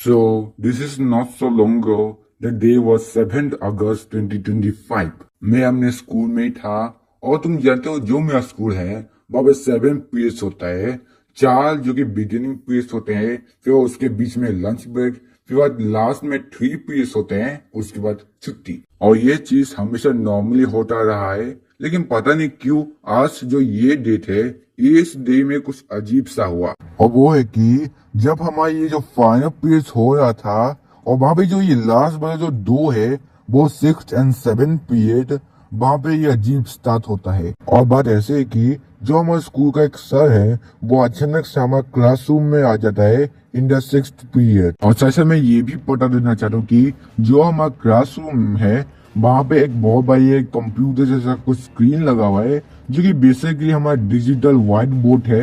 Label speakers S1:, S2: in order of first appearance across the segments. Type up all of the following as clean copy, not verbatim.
S1: So this is not so long ago. The day was 7th August 2025. मैं अपने school में ही था और तुम जानते हो जो मेरा स्कूल है वहाँ पे 7 पीरियड्स होता है। 4 जो कि बिगिनिंग पीरियड्स होते हैं, फिर उसके बीच में लंच ब्रेक, फिर बाद लास्ट में 3 पीरियड्स होते हैं, उसके बाद छुट्टी। और ये चीज हमेशा नॉर्मली होता रहा है, लेकिन पता नहीं क्यों आज जो ये डेट है इस डे में कुछ अजीब सा हुआ। और वो है कि जब हमारा ये जो फाइनल पीरियड हो रहा था और वहां पे जो ये लास्ट वाला जो 2 है वो 6th and 7th पीरियड, वहां पे ये अजीब स्टार्ट होता है। और बात ऐसे है कि जो हमारे स्कूल का एक सर है वो अचानक से हमारे क्लासरूम में आ जाता है इन द 6th पीरियड। और साथ मैं ये भी बता देना चाहता हूँ कि जो हमारा क्लासरूम है वहां पे एक बहुत बड़ी एक कंप्यूटर जैसा कुछ स्क्रीन लगा हुआ है जो कि बेसिकली हमारा डिजिटल व्हाइट बोर्ड है।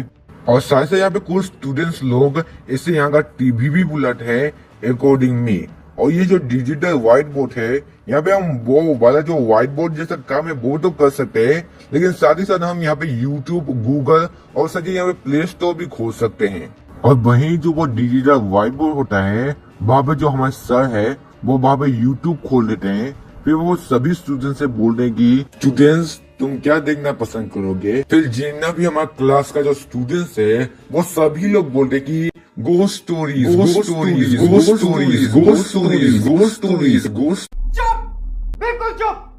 S1: और साथ ही यहाँ पे कुछ स्टूडेंट्स लोग इसे यहाँ का टीवी भी बुलाते हैं अकॉर्डिंग मी। और ये जो डिजिटल व्हाइट बोर्ड है यहाँ पे हम वो वाला जो व्हाइट बोर्ड जैसा काम है वो तो कर सकते हैं, लेकिन साथ ही साथ हम यहाँ पे यूट्यूब, गूगल और सच यहाँ पे प्ले स्टोर भी खोल सकते हैं। और वहीं जो वो डिजिटल व्हाइट बोर्ड होता है वहाँ पे जो हमारे सर है वो वहाँ पे यूट्यूब खोल देते हैं। फिर वो सभी स्टूडेंट से बोल रहे हैं कि स्टूडेंट्स तुम क्या देखना पसंद करोगे। फिर जितना भी हमारा क्लास का जो स्टूडेंट्स है वो सभी लोग बोलते हैं कि ghost stories, ghost stories, ghost stories, ghost stories, ghost stories, ghost.
S2: चुप, बिल्कुल चुप।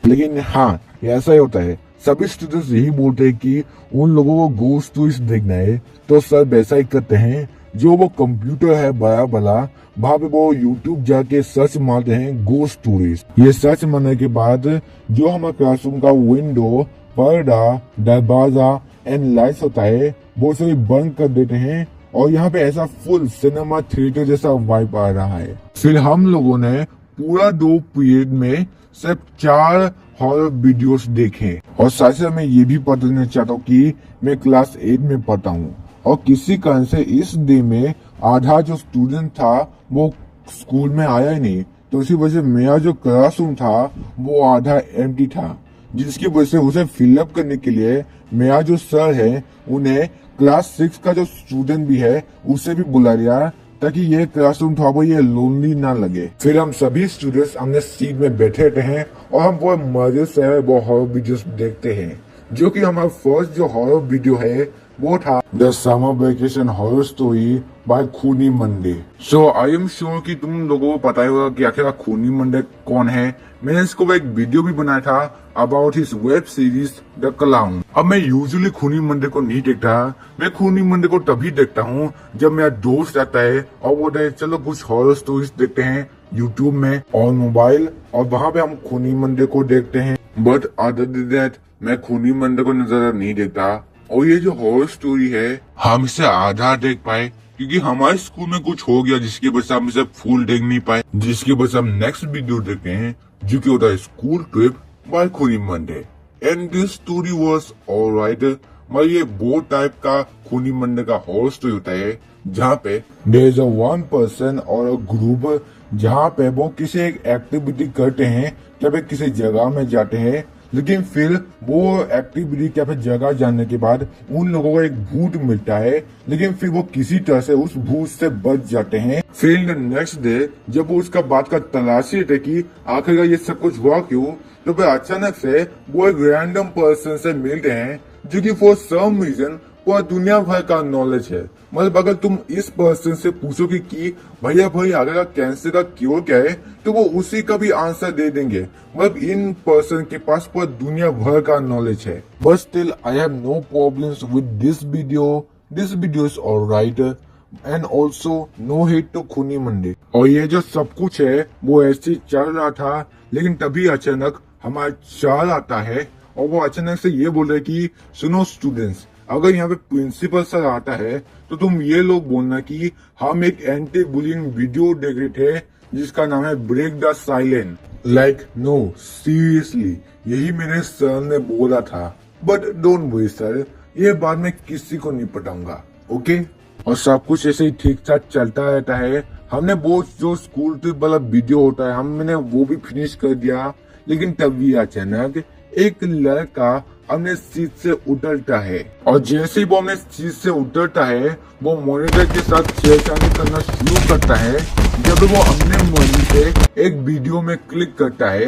S1: लेकिन हाँ ये ऐसा ही होता है, सभी स्टूडेंट्स यही बोलते हैं कि उन लोगों को घोस्ट स्टोरीज देखना है, तो सर वैसा ही करते हैं। जो वो कंप्यूटर है बड़ा बड़ा वहाँ पे वो यूट्यूब जाके सर्च मारते हैं घोस्ट स्टोरीज। ये सर्च मारने के बाद जो हमारे क्लासरूम का विंडो, पर्दा, दरवाजा एंड लाइट्स होता है वो सभी बंद कर देते हैं और यहाँ पे ऐसा फुल सिनेमा थिएटर जैसा वाइब आ रहा है। फिर हम लोगों ने पूरा 2 पीरियड में सिर्फ 4 हॉरर वीडियोस देखे। और साथ ही मैं ये भी बता देना चाहता हूँ कि मैं क्लास 8 में पढ़ता हूँ और किसी कारण से इस डे में आधा जो स्टूडेंट था वो स्कूल में आया ही नहीं, तो इसी वजह से मेरा जो क्लासरूम था वो आधा एम्प्टी था, जिसकी वजह से उसे फिलअप करने के लिए मेरा जो सर है उन्हें क्लास 6 का जो स्टूडेंट भी है उसे भी बुला लिया ताकि ये क्लासरूम था वो ये लोनली ना लगे। फिर हम सभी स्टूडेंट्स अपने सीट में बैठे रहते हैं और हम वो मजे से वो हॉरर वीडियोस देखते हैं, जो कि हमारा फर्स्ट जो हॉरर वीडियो है वो था the summer vacation horror story by Khooni Monday. So I am sure कि तुम लोगों को पता ही होगा कि आखिर खूनी मंडे कौन है। मैंने इसको एक वीडियो भी बनाया था about his web series the clown. अब मैं यूजुअली खूनी मंडे को नहीं देखता, मैं खूनी मंडे को तभी देखता हूँ जब मेरा दोस्त आता है और वो चलो कुछ हॉरर स्टोरीज देखते हैं यूट्यूब में और मोबाइल, और वहाँ पे हम खूनी मंडे को देखते हैं। बट अदर देन दैट मैं खूनी मंडे को नजर नहीं देखता। और ये जो हॉरर स्टोरी है हम इसे आधा देख पाए क्योंकि हमारे स्कूल में कुछ हो गया जिसकी वजह से हम इसे फुल देख नहीं पाए, जिसकी वजह से हम नेक्स्ट वीडियो देखते हैं जो कि होता है school trip by Khooni Monday. And this story was alright. मतलब ये वो टाइप का खूनी मंडे का हॉरर स्टोरी होता है जहाँ पे there is a one person और अ ग्रुप जहाँ पे वो किसी एक एक्टिविटी करते हैं, जब किसी जगह में जाते हैं, लेकिन फिर वो एक्टिविटी क्या फिर जगह जानने के बाद उन लोगों को एक भूत मिलता है, लेकिन फिर वो किसी तरह से उस भूत से बच जाते हैं। फिर नेक्स्ट डे जब वो उसका बात का तलाशी थे कि आखिरकार ये सब कुछ हुआ क्यों, तो फिर अचानक से वो एक रैंडम पर्सन से मिलते हैं जो कि फॉर सम रीजन पूरा दुनिया भर का नॉलेज है। मतलब अगर तुम इस पर्सन से पूछोगे कि भैया भाई आगे कैंसर का क्योर क्या है, तो वो उसी का भी आंसर दे देंगे। मतलब इन पर्सन के पास पूरा दुनिया भर का नॉलेज है। But still I have no problems with this video. This video is alright and also no hate to Khooni Monday. और ये जो सब कुछ है वो ऐसे चल रहा था, लेकिन तभी अचानक हमारा सर आता है और वो अचानक से ये बोल रहे कि सुनो स्टूडेंट्स, अगर यहाँ पे प्रिंसिपल सर आता है तो तुम ये लोग बोलना कि हम एक एंटी बुलिंग वीडियो देख रहे थे जिसका नाम है break the silent. Like no seriously यही मेरे सर ने बोला था। बट डोंट वरी सर, ये बाद में किसी को नहीं पटाऊंगा, ओके। और सब कुछ ऐसे ही ठीक ठाक चलता रहता है। हमने वो जो स्कूल ट्रिप वाला वीडियो होता है हमने वो भी फिनिश कर दिया, लेकिन तभी अचानक एक लड़का अपने सीट से उतरता है और जैसे ही वो अपने सीट से उतरता है वो मॉनिटर के साथ छेड़छाड़ी करना शुरू करता है जब वो अपने मर्जी से एक वीडियो में क्लिक करता है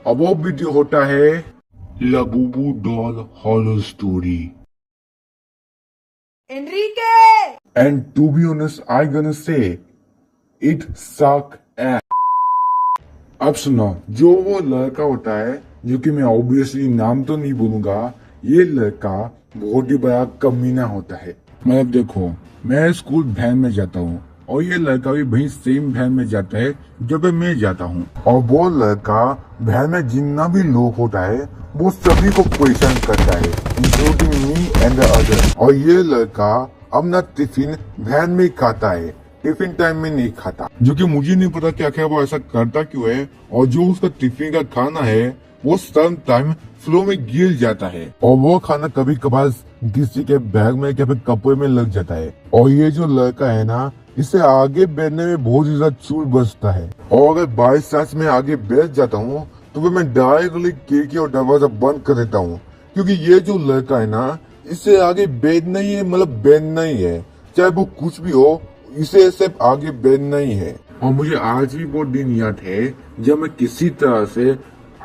S1: और वो वीडियो होता है Labubu doll horror story.
S2: Enrique!
S1: And to be honest, I gonna say it suck ass. अब सुनो, जो वो लड़का होता है जो कि मैं ऑब्वियसली नाम तो नहीं बोलूंगा, ये लड़का बहुत ही बड़ा कमीना होता है। मतलब देखो, मैं स्कूल वैन में जाता हूँ और ये लड़का भी वही सेम वैन में जाता है जब मैं जाता हूँ और वो लड़का वैन में जितना भी लोग होता है वो सभी को क्वेश्चन करता है including me and the other. और ये लड़का अपना टिफिन वैन में खाता है, टिफिन टाइम में नहीं खाता, जो कि मुझे नहीं पता कि आखिर वो ऐसा करता क्यों है। और जो उसका टिफिन का खाना है वो सम टाइम फ्लो में गिर जाता है और वो खाना कभी कभार किसी के बैग में या फिर कपड़े में लग जाता है। और ये जो लड़का है ना, इसे आगे बैठने में बहुत ज्यादा चूल बचता है और अगर बाई चांस में आगे बैठ जाता हूँ तो फिर मैं डायरेक्टली खिड़की और दरवाजा बंद कर देता हूँ, क्योंकि ये जो लड़का है ना, इसे आगे बैठना ही है, मतलब बैठना ही है, चाहे वो कुछ भी हो, इसे सिर्फ आगे बैठना ही है। और मुझे आज भी वो दिन याद है जब मैं किसी तरह से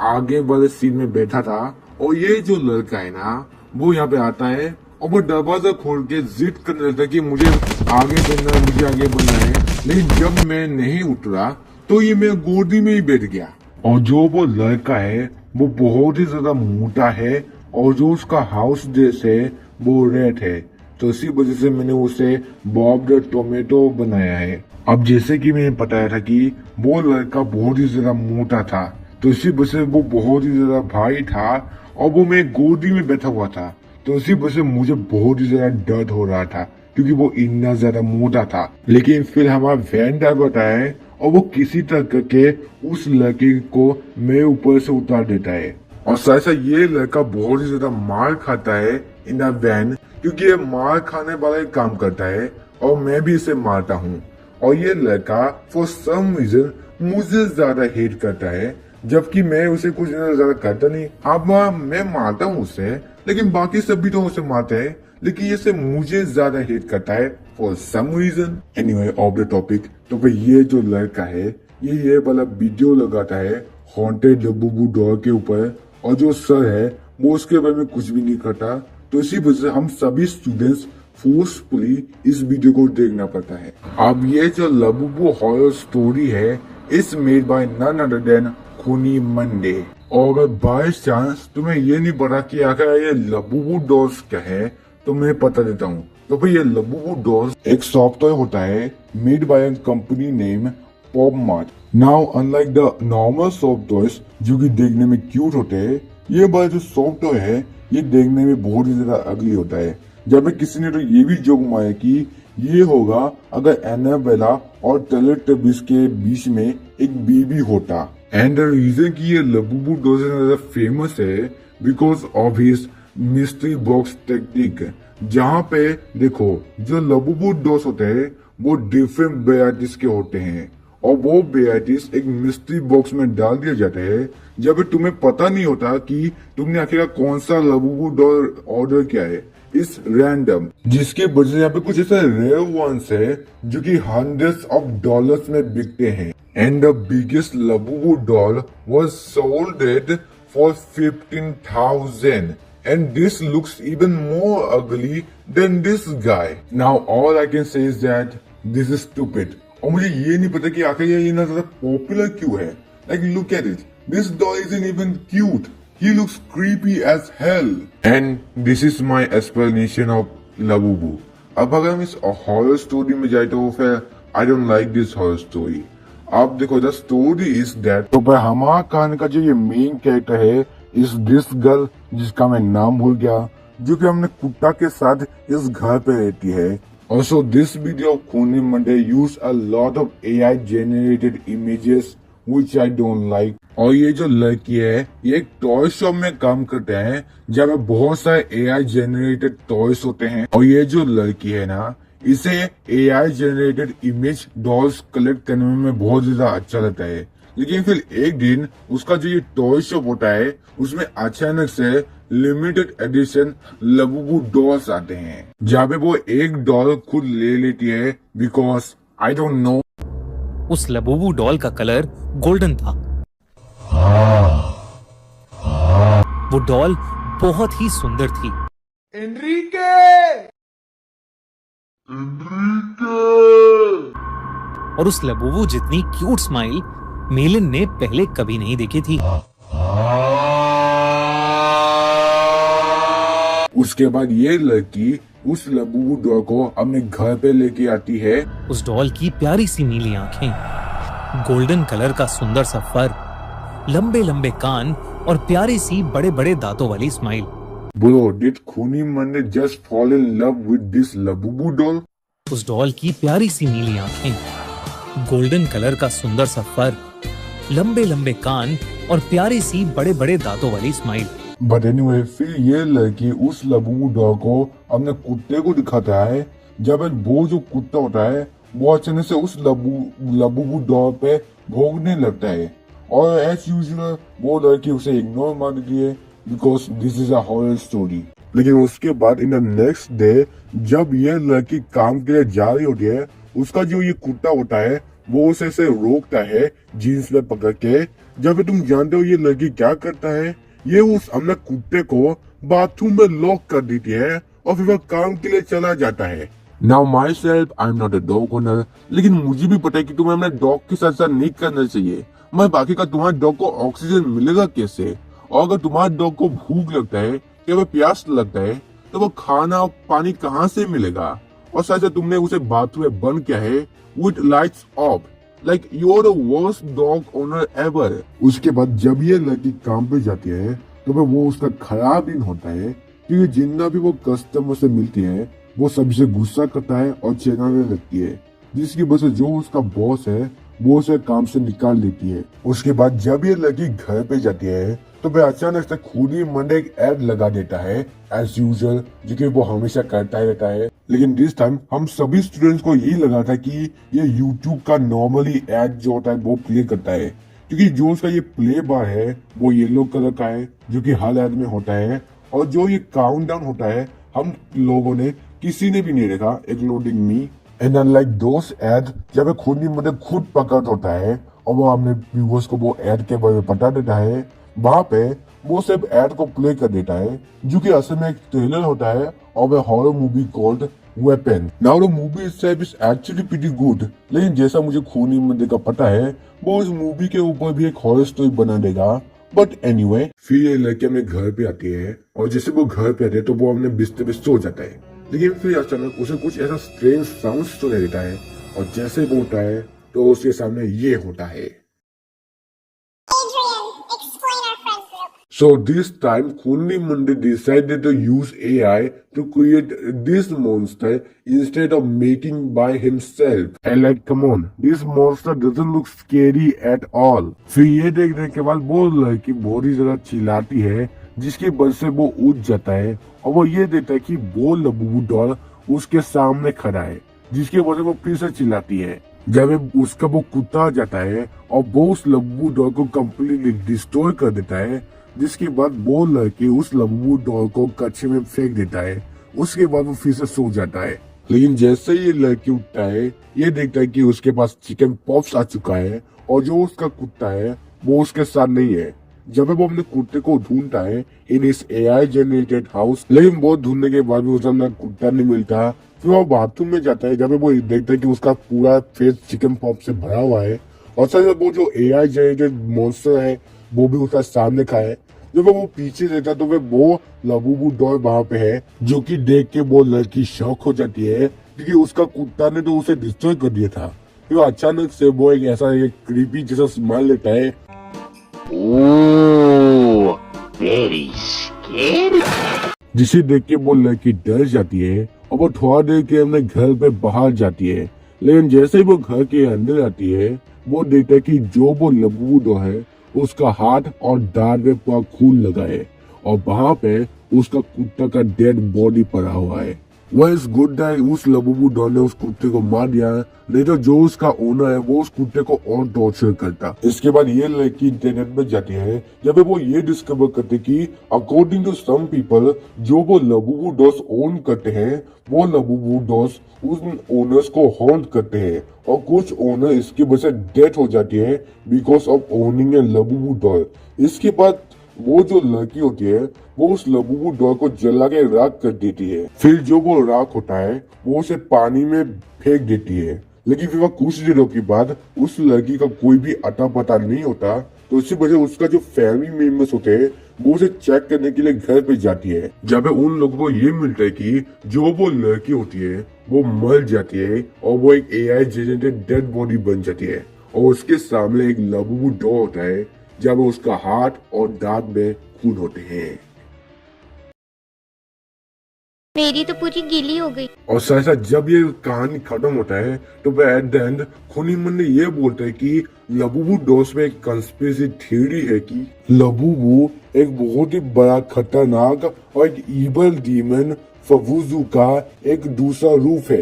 S1: आगे वाले सीट में बैठा था और ये जो लड़का है ना, वो यहाँ पे आता है और वो दरवाजा खोल के जिद करने लगता है कि मुझे आगे बढ़ना है, मुझे आगे बढ़ना है। लेकिन जब मैं नहीं उतरा तो ये मेरे गोदी में ही बैठ गया। और जो वो लड़का है वो बहुत ही ज्यादा मोटा है और जो उसका हाउस ड्रेस है वो रेड है, तो इसी वजह से मैंने उसे बॉब द टोमेटो बनाया है। अब जैसे कि मैंने बताया था कि वो लड़का बहुत ही ज्यादा मोटा था, तो इसी वजह से वो बहुत ही ज्यादा भारी था और वो मेरे गोदी में बैठा हुआ था, तो इसी वजह से मुझे बहुत ही ज्यादा दर्द हो रहा था क्योंकि वो इतना ज्यादा मोटा था। लेकिन फिर हमारा वैन ड्राइवर है और वो किसी तरह करके उस लड़के को मेरे ऊपर से उतार देता है। और साथ ये लड़का बहुत ही ज्यादा मार खाता है इन द वैन, क्योंकि ये मार खाने वाला ही काम करता है और मैं भी इसे मारता हूँ। और ये लड़का फॉर सम रीजन मुझे ज्यादा हेट करता है, जबकि मैं उसे कुछ ज्यादा करता नहीं। अब मैं मारता हूँ उसे, लेकिन बाकी सब भी तो उसे मारते हैं, लेकिन ये से मुझे ज्यादा हेट करता है for some reason. Anyway off the topic, तो भाई ये जो लड़का है ये वाला वीडियो लगाता है हॉन्टेड लाबूबू डॉल के ऊपर, और जो सर है वो उसके बारे में कुछ भी नहीं करता, तो इसी वजह से हम सभी स्टूडेंट्स फोर्सफुली इस वीडियो को देखना पड़ता है। अब ये जो लाबूबू हॉरर स्टोरी है is made by none other than Khooni Monday. और अगर बाय चांस तुम्हें ये नहीं पता कि आखिर ये लाबूबू डॉल्स क्या है, तो मैं बता देता हूँ। तो भाई ये लाबूबू डॉल्स एक सॉफ्टवेयर होता है made by a company name pop mart. Now unlike the normal soft toys जो कि देखने में क्यूट होते हैं, ये वाला जो सॉफ्ट टॉय है ये देखने में बहुत ही ज्यादा अगली होता है। जब में किसी ने तो ये भी जोक मारा कि ये होगा अगर एनाबेला और टेलेटबीज के बीच में एक बेबी होता। एंड द रीजन कि ये लाबूबू डॉल्स फेमस है because of his mystery box technique, जहाँ पे देखो जो लाबूबू डॉल्स होते हैं वो डिफरेंट वेराइटीज के होते हैं और वो वेराइटीज एक मिस्ट्री बॉक्स में डाल दिया जाते हैं, जब तुम्हें पता नहीं होता कि तुमने आखिर कौन सा लाबूबू डॉल ऑर्डर किया है। इस रैंडम, जिसके वजह से यहाँ पे कुछ ऐसे रेयर वंस है जो कि हंड्रेड्स ऑफ डॉलर्स में बिकते हैं। And the biggest Labubu doll was sold at for 15,000 and this looks even more ugly than this guy. Now all I can say is that this is stupid. और मुझे ये नहीं पता कि आखिर ये इतना ज्यादा पॉपुलर क्यों है। Like look at it, this doll isn't even cute. He looks creepy as hell. And this is my explanation of Labubu. अब अगर हम इस हॉरर स्टोरी में जाए तो फिर I don't like this horror story. अब देखो द स्टोरी इज दैट, तो भाई हमारा कहानी का जो ये मेन कैरेक्टर है इस दिस गर्ल, जिसका मैं नाम भूल गया, जो कि हमने कुत्ता के साथ इस घर पे रहती है। Also this video of खूनी Monday use a lot of AI generated images which I don't like. और ये जो लड़की है ये एक टॉय शॉप में काम करते हैं जहाँ पे बहुत सारे AI जनरेटेड टॉयज होते हैं। और ये जो लड़की है ना, इसे AI generated image dolls collect करने में बहुत ज्यादा अच्छा लगता है, लेकिन फिर एक दिन उसका जो ये टॉय शॉप होता है उसमें अचानक से लिमिटेड एडिशन लबूबू डॉल्स आते हैं, जहाँ पे वो एक डॉल खुद ले लेती है बिकॉज आई डोंट नो।
S3: उस लबूबू डॉल का कलर गोल्डन था। वो डॉल बहुत ही सुंदर थी।
S2: एनरिके
S3: और उस लबूबू जितनी क्यूट स्माइल मेलिन ने पहले कभी नहीं देखी थी।
S1: उसके बाद ये लड़की उस लबूबू डॉल को अपने घर पे लेके आती है।
S3: उस डॉल की प्यारी सी नीली आंखें, गोल्डन कलर का सुंदर सा फर, लंबे लंबे कान और प्यारी सी बड़े बड़े दांतों वाली स्माइल।
S1: ब्रो, डिड खूनी मन ने just fall in love with this Labubu doll?
S3: उस डॉल की प्यारी सी नीली आंखें, गोल्डन कलर का सुंदर सा फर, लंबे लंबे कान और प्यारी सी बड़े बड़े दांतों वाली स्माइल।
S1: बट एनीवे, फिर ये लड़की उस लबूबू डॉल को अपने कुत्ते को दिखाता है, जब वो जो कुत्ता होता है वो अचानक से उस लबूबू डॉल पे भौंकने लगता है और एज यूजुअल वो लड़की उसे इग्नोर मार देती है because this is a horror story. लेकिन उसके बाद इन द नेक्स्ट डे जब ये लड़की काम के लिए जा रही होती है, उसका जो ये कुत्ता होता है वो उसे से रोकता है जीन्स में पकड़ के। जब तुम जानते हो ये लड़की क्या करता है, ये उस अपने कुत्ते को बाथरूम में लॉक कर देती है और फिर वह काम के लिए चला जाता है। Now my self, I am not a dog owner, लेकिन मुझे भी पता है कि तुम्हें अपने डॉग के साथ साथ नहीं करना चाहिए। मैं बाकी का तुम्हारे डॉग को ऑक्सीजन मिलेगा कैसे? और अगर तुम्हारे डॉग को भूख लगता है या वह प्यास लगता है तो वो खाना और पानी कहाँ से मिलेगा? और साथ तुमने उसे बाथरूम में बंद किया है with lights off, like you are the worst dog owner ever. उसके बाद जब ये लड़की काम पे जाती है तो वो उसका खराब दिन होता है क्योंकि जितना भी वो कस्टमर से मिलती है वो सबसे गुस्सा करता है और चिल्लाने लगती है, जिसकी वजह से जो उसका बॉस है वो उसे काम से निकाल देती है। उसके बाद जब ये लड़की घर पे जाती है तो वह अचानक से खुद ही मन एक एड लगा देता है एज यूजुअल, जो कि वो हमेशा करता ही रहता है। लेकिन दिस टाइम हम सभी स्टूडेंट्स को यही लगा था कि ये यूट्यूब का नॉर्मली एड जो होता है वो प्ले करता है, क्योंकि जो उसका ये प्ले बार है वो येलो कलर का है जो कि हर एड में होता है, और जो ये काउंटडाउन होता है हम लोगों ने किसी ने भी नहीं देखा including me. And unlike those Ed, जब खुद ही मुझे खुद पकड़ होता है और वो अपने व्यूअर्स को वो एड के बारे में बता देता है, वहाँ पे वो सिर्फ एड को प्ले कर देता है जो कि असल में एक ट्रेलर होता है और a horror movie called Weapon. Now the movie itself is actually pretty good. लेकिन जैसा मुझे खूनी मंदिर का पता है वो इस मूवी के ऊपर भी एक हॉरर स्टोरी बना देगा। बट एनीवे, फिर ये लड़की अपने घर पे आती है और जैसे वो घर पे आती है तो वो अपने बिस्तर पे सो जाता है, लेकिन फिर अचानक उसे कुछ ऐसा स्ट्रेंज साउंड सुनाई देता है और जैसे वो उठता है तो उसके सामने ये होता है। So this time, Kunli Mundi decided to use AI to create this monster instead of making by himself. And like, come on, this monster doesn't look scary at all. फिर ये देखने के बाद वो लड़की बहुत ही ज्यादा चिल्लाती है, जिसकी वजह से वो उठ जाता है और वो ये देखता है कि वो लबूबू डॉल उसके सामने खड़ा है, जिसकी वजह से वो फिर से चिल्लाती है। जब उसका वो कुत्ता आ जाता है और वो उस लबूबू डॉल को कम्प्लीटली डिस्ट्रॉय कर देता है, जिसके बाद वो लड़के उस लबूबू डॉल को कच्चे में फेंक देता है। उसके बाद वो फिर से सो जाता है। लेकिन जैसे ये लड़की उठता है ये देखता है कि उसके पास चिकन पॉप्स आ चुका है और जो उसका कुत्ता है वो उसके साथ नहीं है। जब वो अपने कुत्ते को ढूंढता है इन इस AI जनरेटेड हाउस, लेकिन वो ढूंढने के बाद भी उसे अपना कुत्ता नहीं मिलता। फिर वो बाथरूम में जाता है जब वो देखता है कि उसका पूरा फेस चिकन पॉप से भरा हुआ है और सर वो जो AI जनरेटेड मॉन्स्टर है वो भी उसका सामने का है। जब वो पीछे देखता तो वो लबूबू डॉल वहाँ पे है, जो कि देख के वो लड़की शॉक हो जाती है क्योंकि उसका कुत्ता ने तो उसे डिस्ट्रॉय कर दिया था। फिर अचानक से वो एक ऐसा एक क्रीपी जैसा स्माइल लेता है,
S4: ओह वेरी स्कैरी,
S1: जिसे देख के वो लड़की डर जाती है और वो थोड़ा देर के अपने घर पे बाहर जाती है। लेकिन जैसे ही वो घर के अंदर आती है वो देखता है कि जो वो लबूबू डॉल है उसका हाथ और दांत में पूरा खून लगा है और वहाँ पे उसका कुत्ता का डेड बॉडी पड़ा हुआ है। वह इस गुड दैट उस लबूबू डॉल ने उस कुत्ते को मार दिया, नहीं तो जो उसका ओनर है वो उस कुत्ते को और टॉर्चर करता। इसके बाद ये लड़की इंटरनेट में जाती है, जब वो ये डिस्कवर करते कि अकॉर्डिंग टू सम पीपल जो वो लबूबू डॉल्स ओन करते हैं, वो लबूबू डॉल्स उन ओनर्स को हॉन्ट करते हैं और कुछ ओनर इसकी वजह से डेथ हो जाती है because of owning a Labubu doll. इसके बाद वो जो लड़की होती है वो उस लबूबू डॉल को जला के राख कर देती है। फिर जो वो राख होता है वो उसे पानी में फेंक देती है। लेकिन फिर वह कुछ दिनों के बाद उस लड़की का कोई भी अता पता नहीं होता, तो इसी वजह उसका जो फैमिली मेंबर्स होते हैं वो उसे चेक करने के लिए घर पे जाती है। जब उन लोगों को ये मिलता है कि जो वो लड़की होती है वो मर जाती है और वो एक AI जनरेटेड डेड बॉडी बन जाती है और उसके सामने एक लबूबू डॉल होता है जब उसका हाथ और दांत में खून होते हैं।
S5: मेरी तो पूरी गीली हो गई।
S1: और साथ साथ जब ये कहानी खत्म होता है तो वह एट द एंड खुनीमन ने ये बोलता है कि लबूबू डॉल्स में एक कंस्पिरेसी थ्योरी है कि लबूबू एक बहुत ही बड़ा खतरनाक और एक इवल डीमन फवूजू का एक दूसरा रूप है।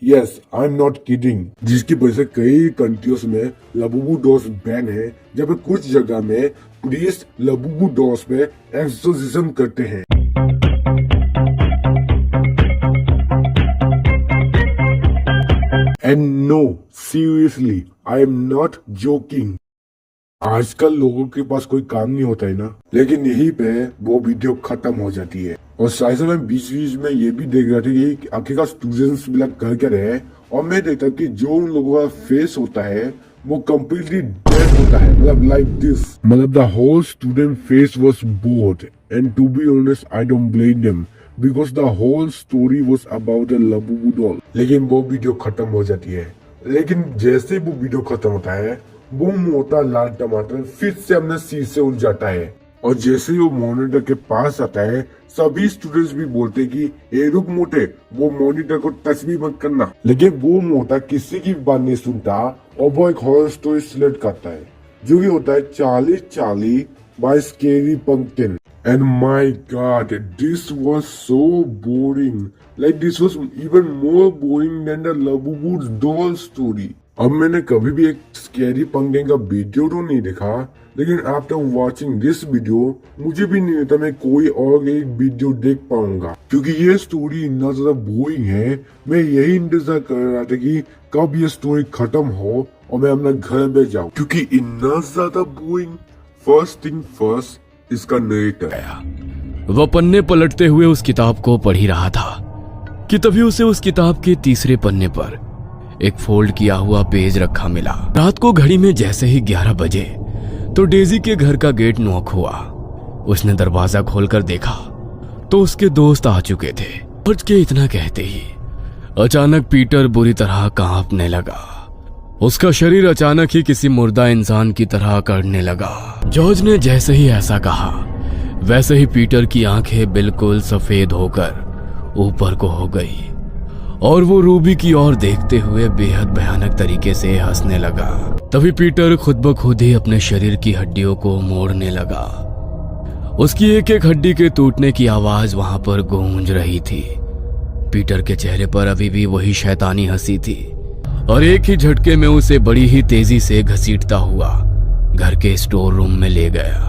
S1: Yes, I am not kidding. जिसकी वजह से कई कंट्रीज में लबूबू डॉल्स बैन है, जब कुछ जगह में प्रीस्ट लबूबू डॉल्स में एक्सोर्सिज्म करते हैं। And no, seriously I am not joking. आजकल लोगों के पास कोई काम नहीं होता है ना, लेकिन यहीं पे वो वीडियो खत्म हो जाती है। और साइज में बीच में ये भी देख रहा था कि आखिरकार स्टूडेंट्स भी कर क्या रहे हैं, और मैं देखता कि जो उन लोगों का फेस होता है वो कम्प्लीटली डेड होता है, मतलब लाइक दिस, मतलब the whole student face was bored and to be honest I don't blame them because the whole story was about a Labubu doll. लेकिन वो वीडियो खत्म हो जाती है। लेकिन जैसे वो वीडियो खत्म होता है वो मोटा लाल टमाटर फिर से अपने सीट से उठ जाता है, और जैसे ही वो मॉनिटर के पास आता है सभी स्टूडेंट्स भी बोलते कि ए रुक मोटे, वो मॉनिटर को टच भी मत करना। लेकिन वो मोटा किसी की बात नहीं सुनता और वो एक हॉरर स्टोरी सिलेक्ट करता है जो कि होता है Charlie Charlie by Scary Pumpkin. And my God, this was so boring, like this was even more boring than the Labubu doll story. अब मैंने कभी भी एक स्कैरी पंक्टिन का वीडियो तो नहीं देखा, लेकिन आफ्टर वॉचिंग दिस वीडियो मुझे भी नहीं लगता मैं कोई और एक वीडियो देख पाऊंगा, क्योंकि ये स्टोरी इतना ज्यादा बोरिंग है। मैं यही इंतजार कर रहा था कि कब ये स्टोरी खत्म हो और मैं अपना घर में जाऊं, क्योंकि इतना ज्यादा बोरिंग। फर्स्ट थिंग फर्स्ट, इसका नरेटर।
S6: वह पन्ने पलटते हुए उस किताब को पढ़ ही रहा था कि तभी उसे उस किताब के तीसरे पन्ने पर एक फोल्ड किया हुआ पेज रखा मिला। रात को घड़ी में जैसे ही 11 बजे तो डेजी के घर का गेट नॉक हुआ। उसने दरवाजा खोलकर देखा तो उसके दोस्त आ चुके थे। फर्ज के इतना कहते ही अचानक पीटर बुरी तरह कांपने लगा। उसका शरीर अचानक ही किसी मुर्दा इंसान की तरह अकड़ने लगा। जॉर्ज ने जैसे ही ऐसा कहा वैसे ही पीटर की आंखें बिल्कुल सफेद होकर ऊपर को हो गई और वो रूबी की ओर देखते हुए बेहद भयानक तरीके से हंसने लगा। तभी पीटर खुद ब खुद ही अपने शरीर की हड्डियों को मोड़ने लगा। उसकी एक एक हड्डी के टूटने की आवाज वहां पर गूंज रही थी। पीटर के चेहरे पर अभी भी वही शैतानी हंसी थी और एक ही झटके में उसे बड़ी ही तेजी से घसीटता हुआ घर के स्टोर रूम में ले गया।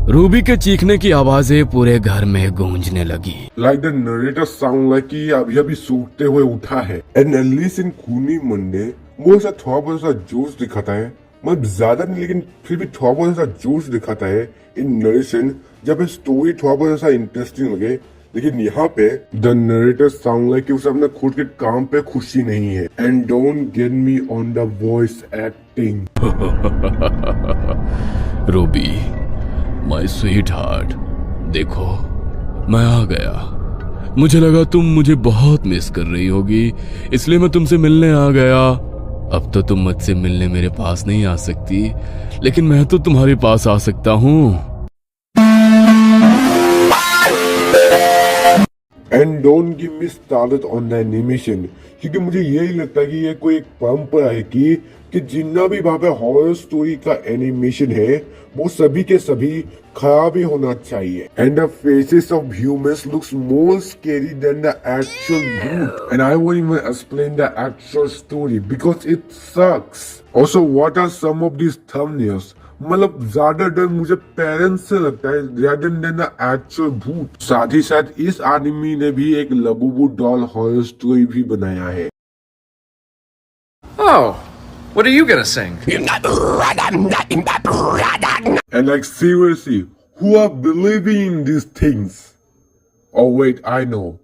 S6: रूबी के चीखने की आवाजें पूरे घर में गूंजने लगी।
S1: Like the narrator sound like कि अभी अभी सूखते हुए उठा है। एंड एटलीस्ट इन खूनी मंडे वो ऐसा थोड़ा बहुत सा जोश दिखाता है, मतलब ज्यादा नहीं लेकिन फिर भी थोड़ा बहुत सा जोश दिखाता है इन नरेशन, जब स्टोरी थोड़ा बहुत सा इंटरेस्टिंग लगे। लेकिन यहाँ पे द नरेटर साउंड लाइक कि उसे अपने खुद के काम पे खुशी नहीं है। And don't get me on the voice acting.
S6: Ruby my sweet heart, देखो मैं आ गया। मुझे लगा तुम मुझे बहुत मिस कर रही होगी, इसलिए मैं तुमसे मिलने आ गया। अब तो तुम मुझसे मिलने मेरे पास नहीं आ सकती, लेकिन मैं तो तुम्हारे पास आ सकता हूँ।
S1: And don't give me started on the animation, क्योंकि मुझे यही लगता है कि ये कोई एक परंपरा है कि जितना भी वहां पे हॉरर स्टोरी का एनिमेशन है वो सभी के सभी खराब ही होना चाहिए। And the faces of humans looks more scary than the actual bhoot, and I won't even explain the actual story because it sucks. Also what are some of this thumbnails, मतलब ज्यादा डर मुझे पेरेंट्स से लगता है rather than the actual भूत। साथ ही साथ इस आदमी ने भी एक लबूबू डॉल हॉरर स्टोरी भी बनाया है।
S7: Oh, what are you gonna sing?
S1: And like seriously, who are believing in these things? Oh wait, I know.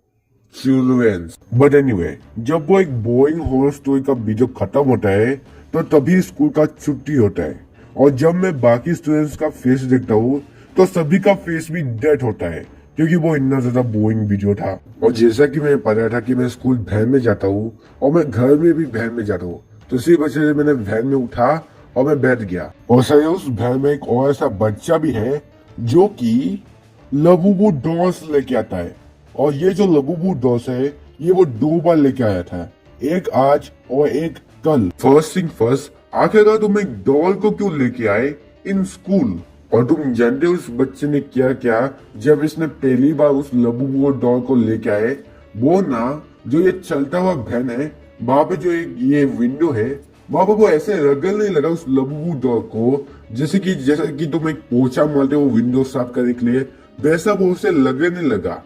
S1: Children. But anyway, जब वो एक बोरिंग हॉरर स्टोरी का वीडियो खत्म होता है तो तभी स्कूल का छुट्टी होता है, और जब मैं बाकी स्टूडेंट्स का फेस देखता हूँ तो सभी का फेस भी डेड होता है क्योंकि वो इतना ज्यादा बोरिंग वीडियो था। और जैसा कि मैंने पता था कि मैं स्कूल वैन में जाता हूँ और मैं घर में भी वैन में जाता हूँ, तो इसी वजह से मैंने वैन में उठा और मैं बैठ गया। और सर उस वैन में एक और ऐसा बच्चा भी है जो कि लबूबू डॉल्स लेके आता है, और ये जो लबूबू डॉल्स है ये वो 2 बार लेके आया था, एक आज और एक कल। फर्स्ट थिंग फर्स्ट, आखिरकार तुम एक डॉल को क्यों लेके आए इन स्कूल? और तुम जानते हो उस बच्चे ने क्या क्या जब इसने पहली बार उस लबूबू डॉल को लेके आए? वो ना जो ये चलता हुआ वैन है वहां पे जो एक ये विंडो है वहां पर वो ऐसे रगड़ने लगा उस लबूबू डॉल को, जैसे कि तुम एक पोछा मारते हो विंडो साफ करने के लिए, वैसा वो उसे लगने लगा।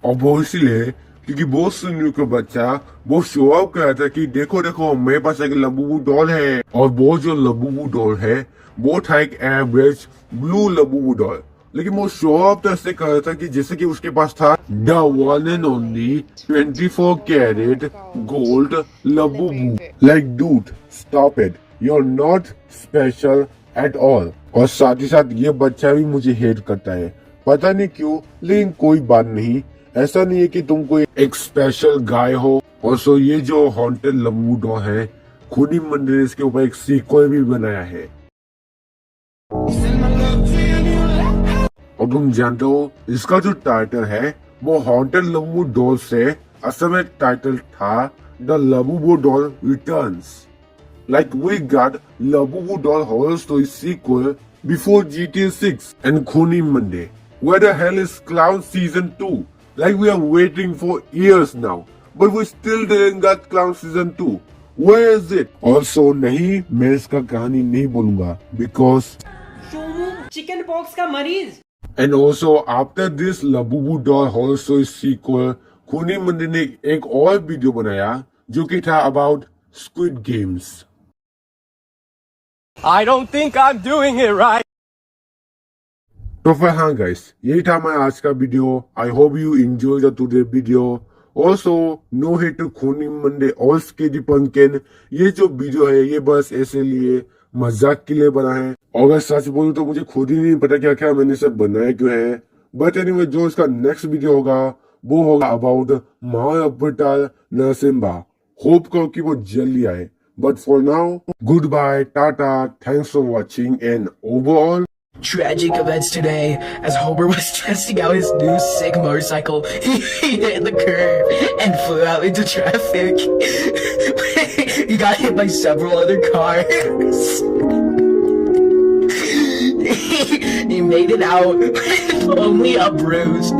S1: और वो इसलिए क्योंकि वो सुनियो का बच्चा वो शो ऑफ कर रहा था कि देखो देखो मेरे पास एक लबूबू डॉल है, और वो जो लबूबू डॉल है वो था एक एवरेज ब्लू लबूबू डॉल, लेकिन वो शो ऑफ तो ऐसे कर रहा था कि जैसे कि उसके पास था the one and only 24 carat gold Labubu. Like dude stop it, you are not special at all. और साथ ही साथ ये बच्चा भी मुझे हेट करता है, पता नहीं क्यों, लेकिन कोई बात नहीं, ऐसा नहीं है कि तुम कोई एक स्पेशल गाय हो। और सो ये जो हॉन्टेड लबूबू डॉल है, खुनी मंदिर ने इसके ऊपर एक सीक्वल भी बनाया है। और तुम जानते हो इसका जो टाइटल है वो हॉन्टेड लबूबू डॉल से असल में टाइटल था the Labubu doll returns. Like we got Labubu doll horror story sequel before GTA 6 and Khuni Monday. Where the hell is Clown Season 2? Like we are waiting for years now, but we still didn't get Clown Season 2. Where is it? Also नहीं, मैं इसका कहानी नहीं बोलूँगा because
S2: chicken pox का मरीज।
S1: and also after this Labubu doll horror story sequel, Khuni Monday ने एक और वीडियो बनाया जो कि था about Squid Games.
S7: I don't think I'm doing it right.
S1: तो फिर हाँ गाइस, यही था हमारा आज का video. I hope you enjoy the today video. Also no hate to Khooni Monday और स्केरी पंकिन। ये जो वीडियो है ये बस ऐसे लिए मजाक के लिए बना है, और अगर सच बोलूं तो मुझे खुद ही नहीं पता क्या क्या मैंने सब बनाया क्यों है। बट एनीवे जो इसका नेक्स्ट वीडियो होगा वो होगा अबाउट महाअवतार नरसिम्हा। होप करो कि वो जल्दी आए। But for now, goodbye, tata, thanks for watching, and overall,
S8: tragic events today as Homer was testing out his new sick motorcycle. He hit the curb and flew out into traffic. He got hit by several other cars. He made it out with only a bruise.